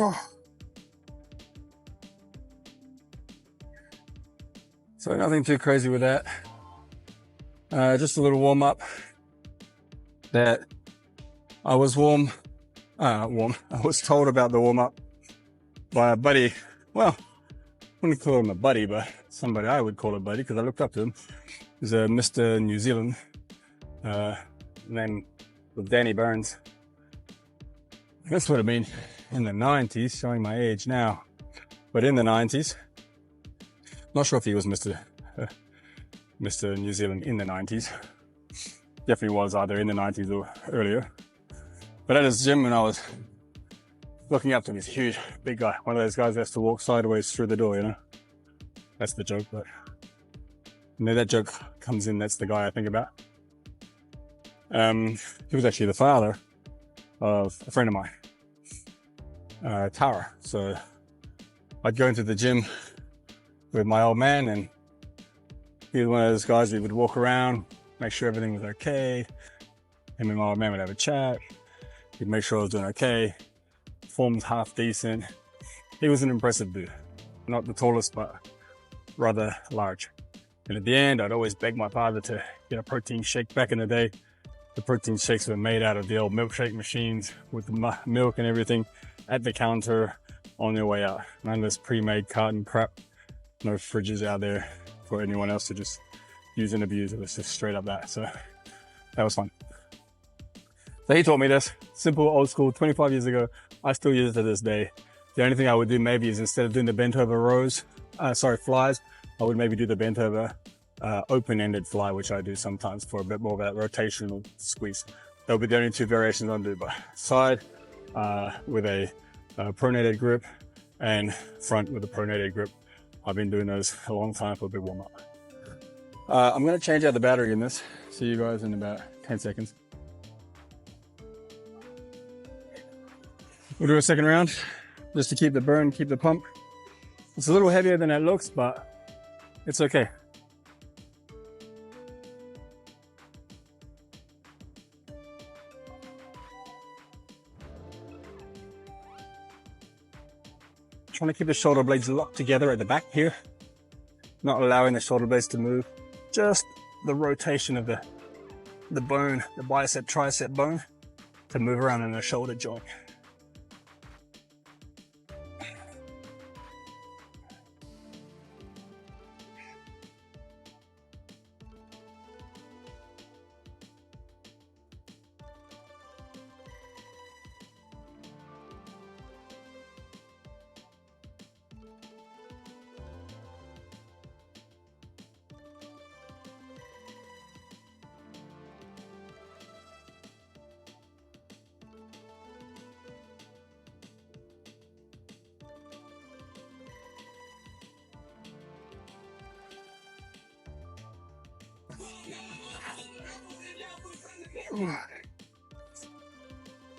Oh. So nothing too crazy with that. Just a little warm up. That I was I was told about the warm up by a buddy. Well, I wouldn't call him a buddy, but somebody I would call a buddy because I looked up to him. He's a Mr. New Zealand, named Danny Burns. This would have been in the 90s, showing my age now, but in the 90s. Not sure if he was Mr. New Zealand in the 90s. Definitely was either in the 90s or earlier. But at his gym, when I was looking up to him, he's a huge, big guy. One of those guys that has to walk sideways through the door, you know? That's the joke, but when that joke comes in, that's the guy I think about. He was actually the father of a friend of mine, Tara. So I'd go into the gym with my old man, and he was one of those guys we would walk around, make sure everything was okay. Him and my old man would have a chat. He'd make sure I was doing okay. Form's half decent. He was an impressive dude. Not the tallest, but rather large. And at the end, I'd always beg my father to get a protein shake. Back in the day, the protein shakes were made out of the old milkshake machines with the milk and everything at the counter on their way out. None of this pre-made carton crap. No fridges out there for anyone else to just use and abuse. It was just straight up that. So that was fun. So he taught me this. Simple, old school, 25 years ago. I still use it to this day. The only thing I would do maybe is instead of doing the bent over flies, I would maybe do the bent over open-ended fly, which I do sometimes for a bit more of that rotational squeeze. That would be the only two variations I'll do, but side with a pronated grip and front with a pronated grip. I've been doing those a long time for a big warm-up. I'm going to change out the battery in this. See you guys in about 10 seconds. We'll do a second round just to keep the burn, keep the pump. It's a little heavier than it looks, but it's okay. Trying to keep the shoulder blades locked together at the back here, not allowing the shoulder blades to move. Just the rotation of the bone, the bicep tricep bone, to move around in the shoulder joint.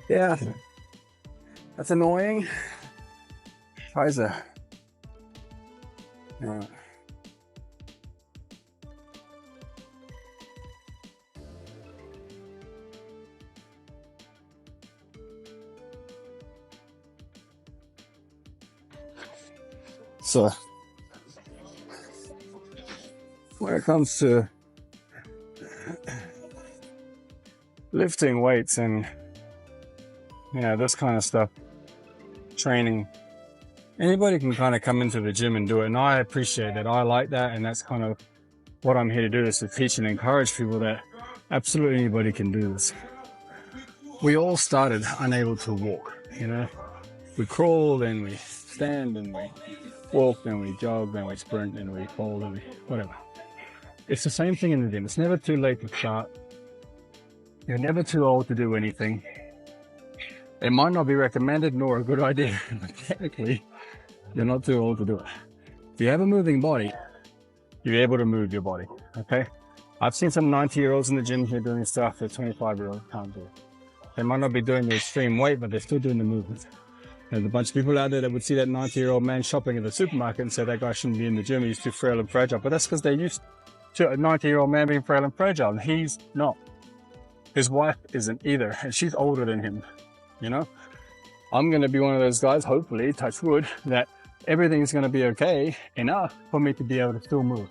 Yeah, that's annoying. Kaiser. Yeah. So, when it comes to lifting weights and this kind of stuff, training, anybody can kind of come into the gym and do it, and I appreciate that. I like that, and that's kind of what I'm here to do, is to teach and encourage people that absolutely anybody can do this. We all started unable to walk, we crawl, then we stand, and we walk, then we jog, then we sprint, and we fold, and whatever. It's the same thing in the gym. It's never too late to start. You're never too old to do anything. It might not be recommended nor a good idea, but technically, you're not too old to do it. If you have a moving body, you're able to move your body, okay? I've seen some 90-year-olds in the gym here doing stuff that 25-year-olds can't do. They might not be doing the extreme weight, but they're still doing the movement. There's a bunch of people out there that would see that 90-year-old man shopping at the supermarket and say that guy shouldn't be in the gym, he's too frail and fragile. But that's because they're used to a 90-year-old man being frail and fragile, and he's not. His wife isn't either, and she's older than him, I'm going to be one of those guys, hopefully, touch wood, that everything's going to be okay enough for me to be able to still move.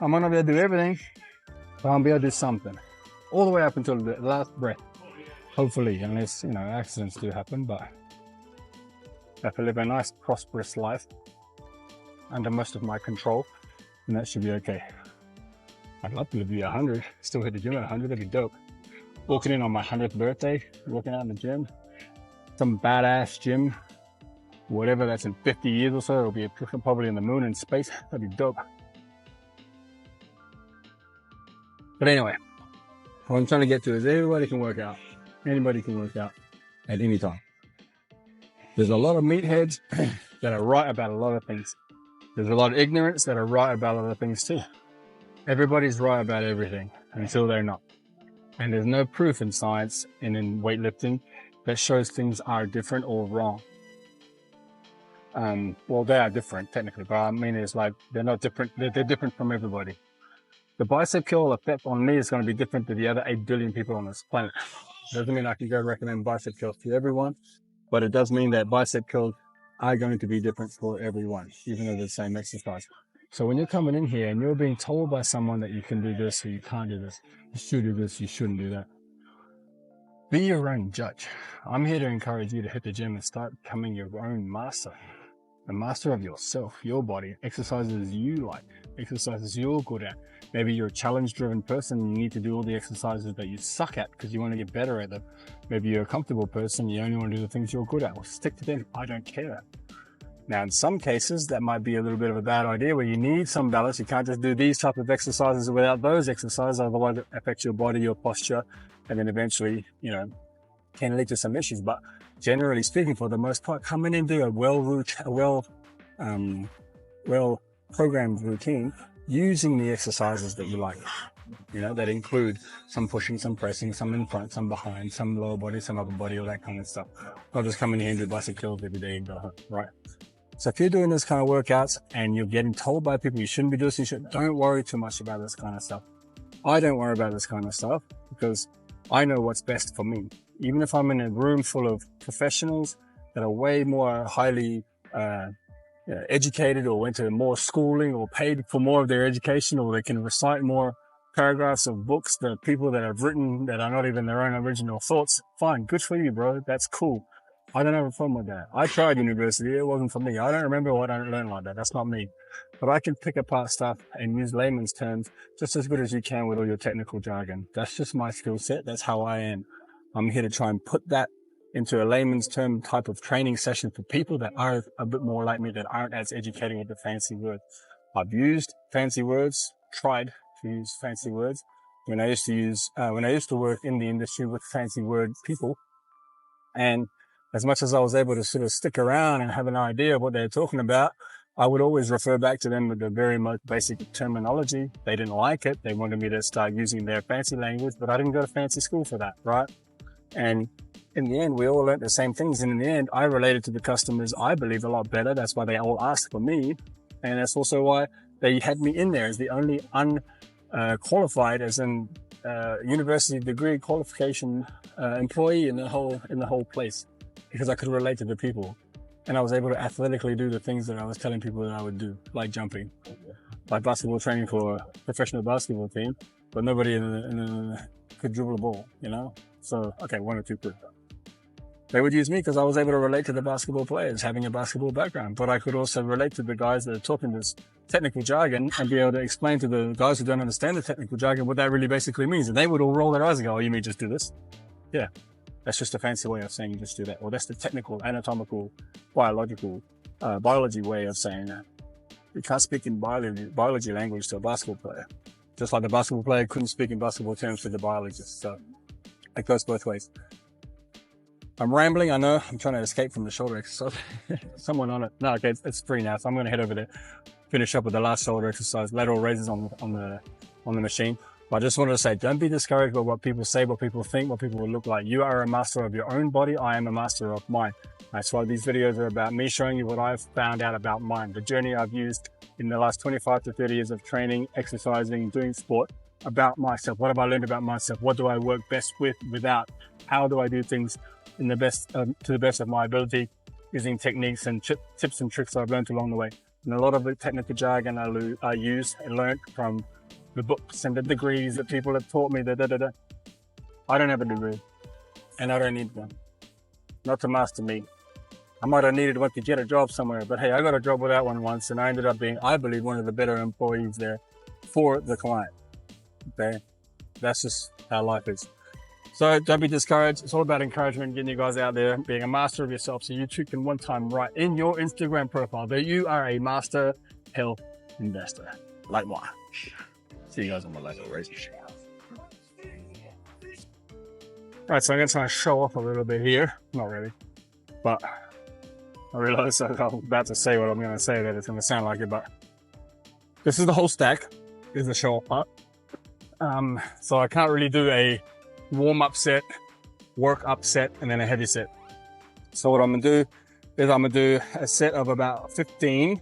I might not be able to do everything, but I'll be able to do something. All the way up until the last breath. Hopefully, unless, accidents do happen, but I have to live a nice, prosperous life under most of my control, and that should be okay. I'd love to live to be 100, still hit the gym at 100, that'd be dope. Walking in on my 100th birthday, working out in the gym, some badass gym, whatever that's in 50 years or so, it'll be probably in the moon and space, that'd be dope. But anyway, what I'm trying to get to is everybody can work out. Anybody can work out at any time. There's a lot of meatheads that are right about a lot of things. There's a lot of ignorance that are right about other things too. Everybody's right about everything until they're not. And there's no proof in science and in weightlifting that shows things are different or wrong. Well, they are different technically, but I mean, it's like, they're not different. They're different from everybody. The bicep curl effect on me is going to be different to the other 8 billion people on this planet. Doesn't mean I can go recommend bicep curls to everyone, but it does mean that bicep curls are going to be different for everyone, even though they're the same exercise. So when you're coming in here and you're being told by someone that you can do this or you can't do this, you should do this, you shouldn't do that, be your own judge. I'm here to encourage you to hit the gym and start becoming your own master. The master of yourself, your body, exercises you like, exercises you're good at. Maybe you're a challenge-driven person and you need to do all the exercises that you suck at because you want to get better at them. Maybe you're a comfortable person, you only want to do the things you're good at. Well, stick to them. I don't care. Now, in some cases, that might be a little bit of a bad idea where you need some balance. You can't just do these type of exercises without those exercises, otherwise it affects your body, your posture, and then eventually, can lead to some issues. But generally speaking, for the most part, come in and do a well-programmed routine using the exercises that you like. That include some pushing, some pressing, some in front, some behind, some lower body, some upper body, all that kind of stuff. Not just come in here and do bicep curls every day and go home, right? So if you're doing this kind of workouts and you're getting told by people you shouldn't be doing this, don't worry too much about this kind of stuff. I don't worry about this kind of stuff because I know what's best for me. Even if I'm in a room full of professionals that are way more highly educated or went to more schooling or paid for more of their education, or they can recite more paragraphs of books, the people that have written that are not even their own original thoughts, fine, good for you, bro. That's cool. I don't have a problem with that. I tried university. It wasn't for me. I don't remember what I learned like that. That's not me. But I can pick apart stuff and use layman's terms just as good as you can with all your technical jargon. That's just my skill set. That's how I am. I'm here to try and put that into a layman's term type of training session for people that are a bit more like me, that aren't as educated with the fancy words. I've used fancy words, tried to use fancy words when I used to work in the industry with fancy word people. And as much as I was able to sort of stick around and have an idea of what they're talking about, I would always refer back to them with the very most basic terminology. They didn't like it. They wanted me to start using their fancy language, but I didn't go to fancy school for that, right? And in the end, we all learned the same things. And in the end, I related to the customers, I believe, a lot better. That's why they all asked for me. And that's also why they had me in there as the only unqualified, as in university degree qualification employee in the whole place, because I could relate to the people. And I was able to athletically do the things that I was telling people that I would do, like jumping, like basketball training for a professional basketball team, but nobody could dribble a ball, So, okay, one or two could. They would use me because I was able to relate to the basketball players, having a basketball background, but I could also relate to the guys that are talking this technical jargon and be able to explain to the guys who don't understand the technical jargon what that really basically means. And they would all roll their eyes and go, oh, you mean just do this? Yeah. That's just a fancy way of saying you just do that. Or that's the technical, anatomical, biology way of saying that. You can't speak in biology language to a basketball player. Just like the basketball player couldn't speak in basketball terms to the biologist. So it goes both ways. I'm rambling, I know. I'm trying to escape from the shoulder exercise. Someone on it. No, okay, it's free now. So I'm going to head over there, finish up with the last shoulder exercise, lateral raises on the machine. But I just wanted to say, don't be discouraged by what people say, what people think, what people will look like. You are a master of your own body. I am a master of mine. That's why these videos are about me showing you what I've found out about mine, the journey I've used in the last 25 to 30 years of training, exercising, doing sport, about myself. What have I learned about myself? What do I work best with, without? How do I do things in the best, to the best of my ability, using techniques and tips and tricks I've learned along the way. And a lot of the technical jargon I use and learned from the books and the degrees that people have taught me. I don't have a degree, and I don't need one. Not to master me. I might have needed one to get a job somewhere, but hey, I got a job without one once, and I ended up being, I believe, one of the better employees there for the client. Okay, that's just how life is. So don't be discouraged. It's all about encouragement, getting you guys out there, being a master of yourself, so you too can one time write in your Instagram profile that you are a master health investor, like mine. See you guys on my lateral raises. Right, so I'm going to try and show off a little bit here. Not really, but I realized I'm about to say what I'm going to say that it's going to sound like it, but this is the whole stack. This is the show off part. So I can't really do a warm up set, work up set, and then a heavy set. So what I'm going to do is I'm gonna do a set of about 15,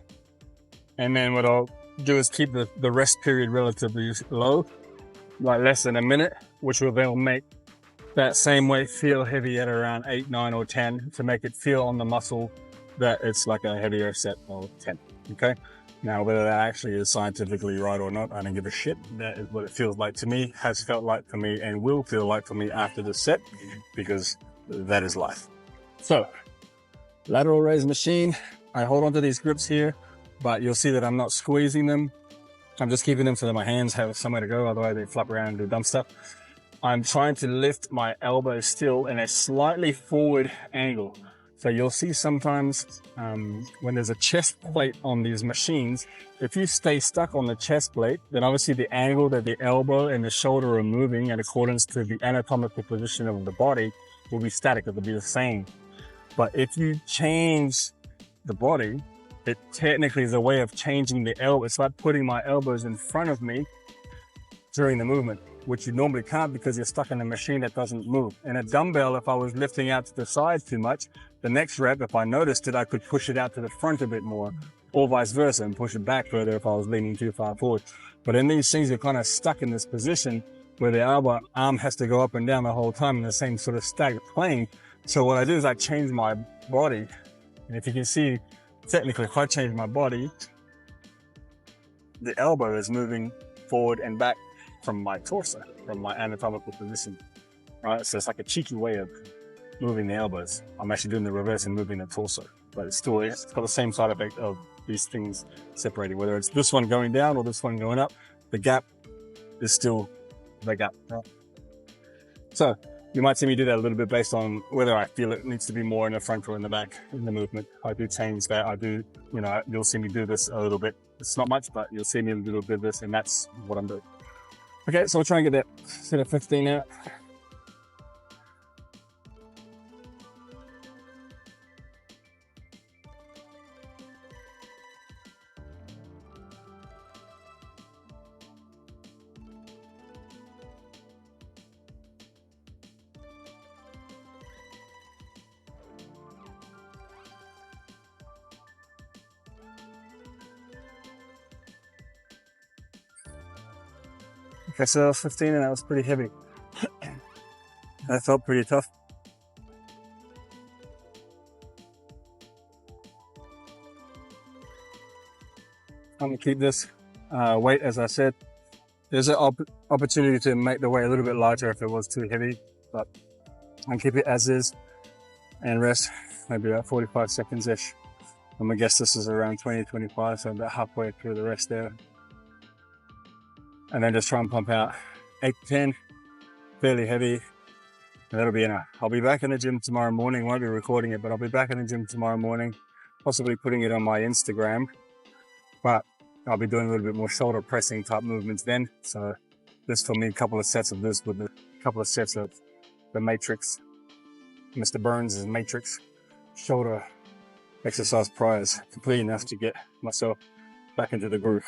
and then what I'll do is keep the rest period relatively low, like less than a minute, which will then make that same weight feel heavy at around 8, 9, or 10 to make it feel on the muscle that it's like a heavier set of 10. Okay. Now, whether that actually is scientifically right or not, I don't give a shit. That is what it feels like to me, has felt like for me, and will feel like for me after this set, because that is life. So, lateral raise machine. I hold onto these grips here, but you'll see that I'm not squeezing them. I'm just keeping them so that my hands have somewhere to go, otherwise they flop around and do dumb stuff. I'm trying to lift my elbow still in a slightly forward angle. So you'll see sometimes when there's a chest plate on these machines, if you stay stuck on the chest plate, then obviously the angle that the elbow and the shoulder are moving in accordance to the anatomical position of the body will be static. It'll be the same. But if you change the body, it technically is a way of changing the elbow. It's like putting my elbows in front of me during the movement, which you normally can't because you're stuck in a machine that doesn't move. And a dumbbell, if I was lifting out to the side too much, the next rep, if I noticed it, I could push it out to the front a bit more, or vice versa, and push it back further if I was leaning too far forward. But in these things, you're kind of stuck in this position where the elbow arm has to go up and down the whole time in the same sort of staggered plane. So what I do is I change my body. And if you can see, technically, if I change my body, the elbow is moving forward and back from my torso, from my anatomical position, right? So it's like a cheeky way of moving the elbows. I'm actually doing the reverse and moving the torso, but it's got the same side effect of these things separating, whether it's this one going down or this one going up, the gap is still the gap, right? So you might see me do that a little bit based on whether I feel it needs to be more in the front or in the back in the movement. I do change that. I do, you'll see me do this a little bit. It's not much, but you'll see me a little bit of this, and that's what I'm doing. Okay, so we'll try and get that set of 15 out. Okay, so 15, and that was pretty heavy. That felt pretty tough. I'm gonna keep this weight, as I said. There's an opportunity to make the weight a little bit lighter if it was too heavy, but I'll keep it as is and rest maybe about 45 seconds-ish. I'm gonna guess this is around 20, 25, so about halfway through the rest there. And then just try and pump out 8 to 10, fairly heavy, and that'll be enough. I'll be back in the gym tomorrow morning. Won't be recording it, but I'll be back in the gym tomorrow morning, possibly putting it on my Instagram, but I'll be doing a little bit more shoulder pressing type movements then. So this for me, a couple of sets of this with a couple of sets of the Matrix, Mr. Burns' Matrix shoulder exercise priors, complete enough to get myself back into the groove.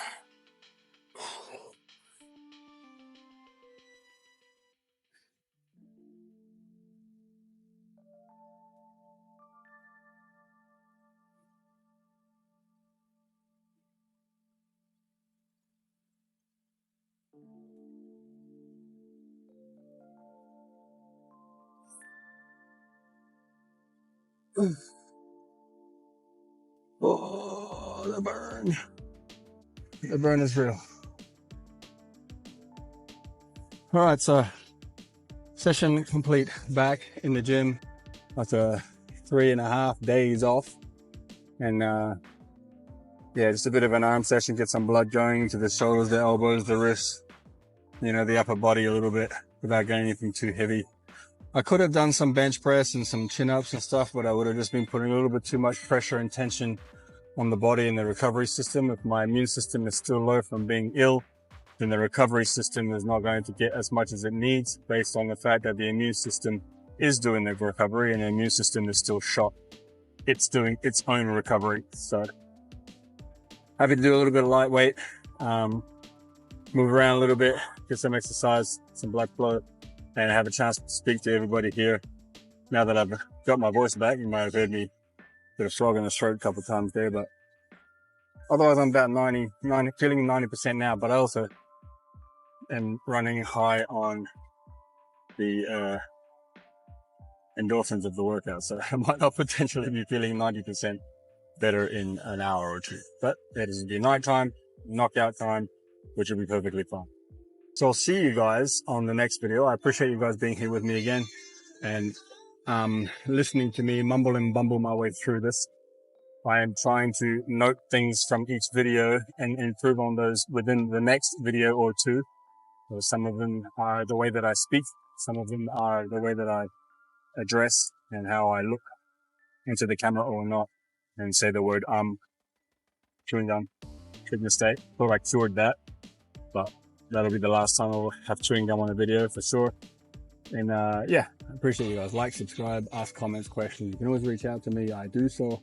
Oh, the burn. The burn is real. All right, so session complete, back in the gym after 3.5 days off. And yeah, just a bit of an arm session, get some blood going to the shoulders, the elbows, the wrists, the upper body a little bit without getting anything too heavy. I could have done some bench press and some chin-ups and stuff, but I would have just been putting a little bit too much pressure and tension on the body and the recovery system. If my immune system is still low from being ill, then the recovery system is not going to get as much as it needs based on the fact that the immune system is doing the recovery and the immune system is still shot. It's doing its own recovery. So happy to do a little bit of lightweight, move around a little bit, get some exercise, some blood flow, and have a chance to speak to everybody here. Now that I've got my voice back, you might have heard me Bit of frog in the throat a couple of times there, but otherwise I'm about 90, feeling 90% now, but I also am running high on the endorphins of the workout. So I might not potentially be feeling 90% better in an hour or two, but that is the nighttime, knockout time, which will be perfectly fine. So I'll see you guys on the next video. I appreciate you guys being here with me again and listening to me mumble and bumble my way through this. I am trying to note things from each video and improve on those within the next video or two. So some of them are the way that I speak. Some of them are the way that I address and how I look into the camera or not and say the word chewing gum. Big mistake. Thought I cured that, but that'll be the last time I'll have chewing gum on a video for sure. And yeah, I appreciate you guys. Like, subscribe, ask comments, questions. You can always reach out to me. I do so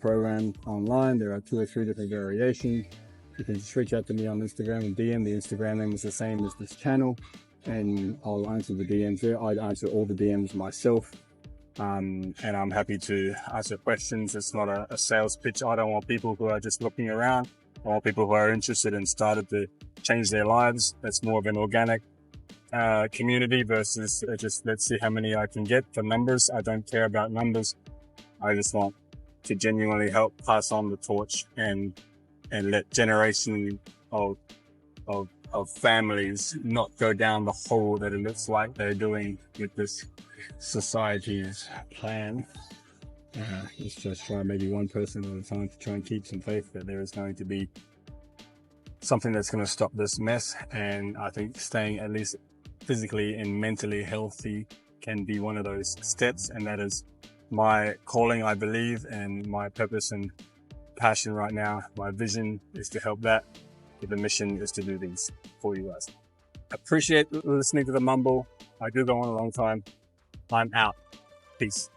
program online. There are 2 or 3 different variations. You can just reach out to me on Instagram and DM. The Instagram name is the same as this channel, and I'll answer the DMs there. I answer all the DMs myself, and I'm happy to answer questions. It's not a sales pitch. I don't want people who are just looking around. I want people who are interested and started to change their lives. That's more of an organic community versus just let's see how many I can get for numbers. I don't care about numbers. I just want to genuinely help pass on the torch and let generation of families not go down the hole that it looks like they're doing with this society's plan. Let's just try maybe one person at a time to try and keep some faith that there is going to be something that's going to stop this mess. And I think staying at least physically and mentally healthy can be one of those steps. And that is my calling, I believe, and my purpose and passion right now. My vision is to help that. The mission is to do these for you guys. Appreciate listening to the mumble. I do go on a long time. I'm out. Peace.